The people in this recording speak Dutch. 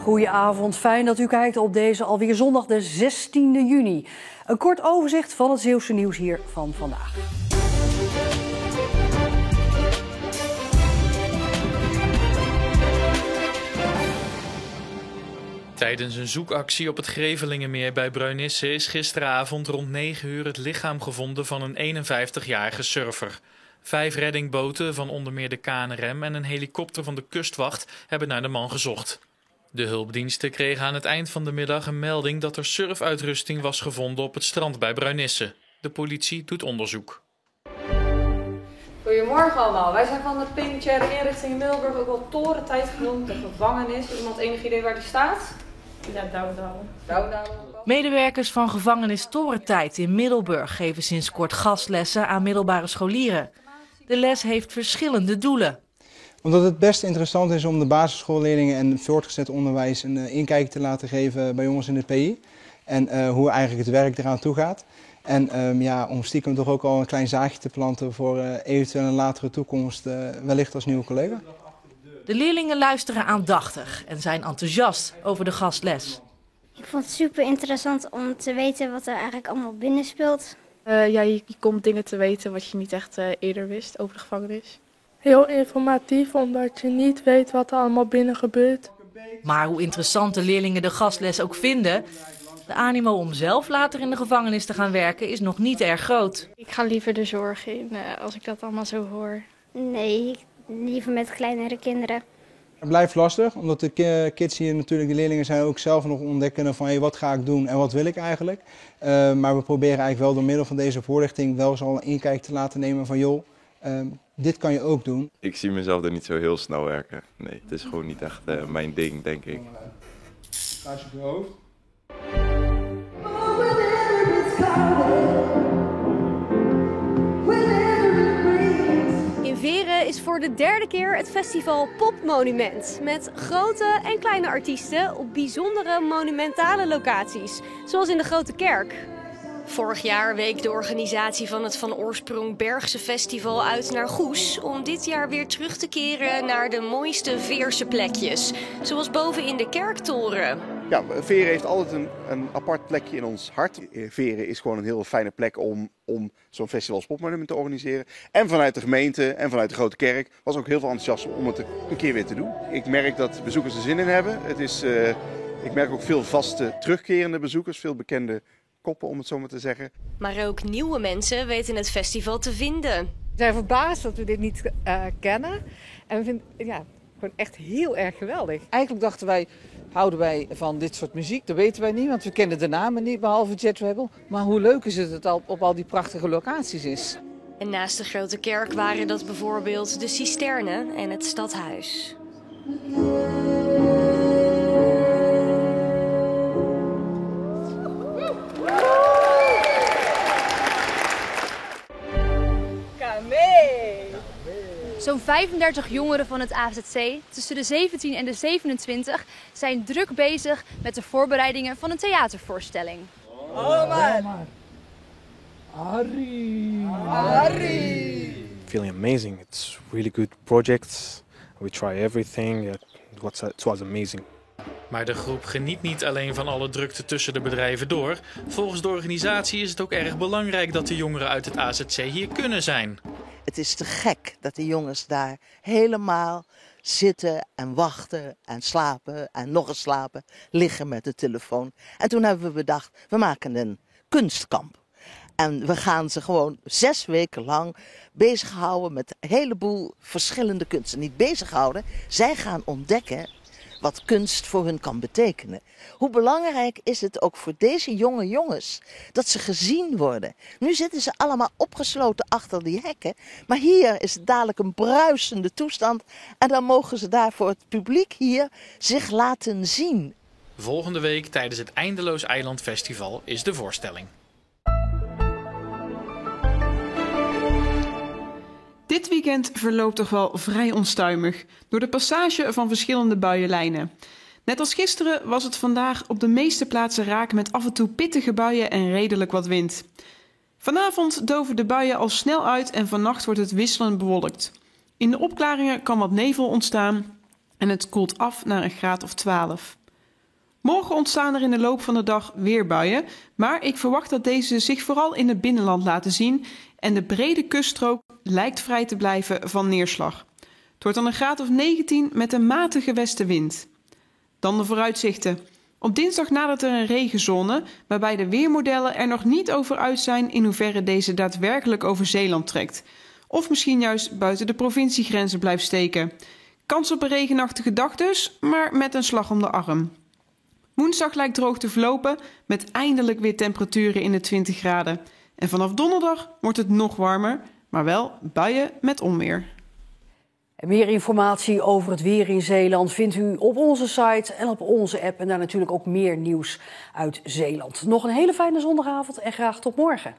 Goedenavond, fijn dat u kijkt op deze alweer zondag de 16e juni. Een kort overzicht van het Zeeuwse nieuws hier van vandaag. Tijdens een zoekactie op het Grevelingenmeer bij Bruinisse is gisteravond rond 9 uur het lichaam gevonden van een 51-jarige surfer. 5 reddingboten van onder meer de KNRM en een helikopter van de kustwacht hebben naar de man gezocht. De hulpdiensten kregen aan het eind van de middag een melding dat er surfuitrusting was gevonden op het strand bij Bruinisse. De politie doet onderzoek. Goedemorgen allemaal. Wij zijn van de penitentiaire inrichting in Middelburg, ook wel Torentijd genoemd, de gevangenis. Iemand enig idee waar die staat? Ja, Douwendalen. Medewerkers van gevangenis Torentijd in Middelburg geven sinds kort gastlessen aan middelbare scholieren. De les heeft verschillende doelen. Omdat het best interessant is om de basisschoolleerlingen en het voortgezet onderwijs een inkijk te laten geven bij jongens in de PI. En hoe eigenlijk het werk eraan toe gaat. En om stiekem toch ook al een klein zaadje te planten voor eventueel een latere toekomst, wellicht als nieuwe collega. De leerlingen luisteren aandachtig en zijn enthousiast over de gastles. Ik vond het super interessant om te weten wat er eigenlijk allemaal binnen speelt. Je komt dingen te weten wat je niet echt eerder wist over de gevangenis. Heel informatief, omdat je niet weet wat er allemaal binnen gebeurt. Maar hoe interessant de leerlingen de gastles ook vinden, de animo om zelf later in de gevangenis te gaan werken is nog niet erg groot. Ik ga liever de zorg in als ik dat allemaal zo hoor. Nee, liever met kleinere kinderen. Het blijft lastig, omdat de kids hier natuurlijk, de leerlingen zijn ook zelf nog ontdekken van wat ga ik doen en wat wil ik eigenlijk. Maar we proberen eigenlijk wel door middel van deze voorlichting wel eens al een inkijk te laten nemen van joh, dit kan je ook doen. Ik zie mezelf er niet zo heel snel werken. Nee, het is gewoon niet echt mijn ding, denk ik. Ga eens op je hoofd. In Veere is voor de 3e keer het festival Popmonument. Met grote en kleine artiesten op bijzondere monumentale locaties. Zoals in de Grote Kerk. Vorig jaar week de organisatie van het van oorsprong Bergse festival uit naar Goes. Om dit jaar weer terug te keren naar de mooiste Veerse plekjes. Zoals boven in de Kerktoren. Ja, Veere heeft altijd een apart plekje in ons hart. Veere is gewoon een heel fijne plek om zo'n festival als Popmonument te organiseren. En vanuit de gemeente en vanuit de Grote Kerk was ook heel veel enthousiasme om het een keer weer te doen. Ik merk dat bezoekers er zin in hebben. Ik merk ook veel vaste terugkerende bezoekers, veel bekende koppen om het zo maar te zeggen. Maar ook nieuwe mensen weten het festival te vinden. We zijn verbaasd dat we dit niet kennen. En we vinden het gewoon echt heel erg geweldig. Eigenlijk dachten wij, houden wij van dit soort muziek? Dat weten wij niet, want we kennen de namen niet, behalve Jet Rebel. Maar hoe leuk is het al op al die prachtige locaties is. En naast de Grote Kerk waren dat bijvoorbeeld de Cisterne en het Stadhuis. Zo'n 35 jongeren van het AZC, tussen de 17 en de 27, zijn druk bezig met de voorbereidingen van een theatervoorstelling. Omar! Harry! Feeling amazing. It's really good project. We try everything. It was amazing. Maar de groep geniet niet alleen van alle drukte tussen de bedrijven door. Volgens de organisatie is het ook erg belangrijk dat de jongeren uit het AZC hier kunnen zijn. Het is te gek dat de jongens daar helemaal zitten en wachten en slapen en nog eens slapen, liggen met de telefoon. En toen hebben we bedacht, we maken een kunstkamp. En we gaan ze gewoon 6 weken lang bezighouden met een heleboel verschillende kunsten. Niet bezighouden, zij gaan ontdekken wat kunst voor hun kan betekenen. Hoe belangrijk is het ook voor deze jonge jongens dat ze gezien worden. Nu zitten ze allemaal opgesloten achter die hekken. Maar hier is het dadelijk een bruisende toestand. En dan mogen ze daar voor het publiek hier zich laten zien. Volgende week tijdens het Eindeloos Eiland Festival is de voorstelling. Dit weekend verloopt toch wel vrij onstuimig door de passage van verschillende buienlijnen. Net als gisteren was het vandaag op de meeste plaatsen raak met af en toe pittige buien en redelijk wat wind. Vanavond doven de buien al snel uit en vannacht wordt het wisselend bewolkt. In de opklaringen kan wat nevel ontstaan en het koelt af naar een graad of 12. Morgen ontstaan er in de loop van de dag weer buien, maar ik verwacht dat deze zich vooral in het binnenland laten zien en de brede kuststrook lijkt vrij te blijven van neerslag. Het wordt dan een graad of 19 met een matige westenwind. Dan de vooruitzichten. Op dinsdag nadert er een regenzone, waarbij de weermodellen er nog niet over uit zijn in hoeverre deze daadwerkelijk over Zeeland trekt. Of misschien juist buiten de provinciegrenzen blijft steken. Kans op een regenachtige dag dus, maar met een slag om de arm. Woensdag lijkt droog te verlopen, met eindelijk weer temperaturen in de 20 graden. En vanaf donderdag wordt het nog warmer, maar wel buien met onweer. En meer informatie over het weer in Zeeland vindt u op onze site en op onze app. En daar natuurlijk ook meer nieuws uit Zeeland. Nog een hele fijne zondagavond en graag tot morgen.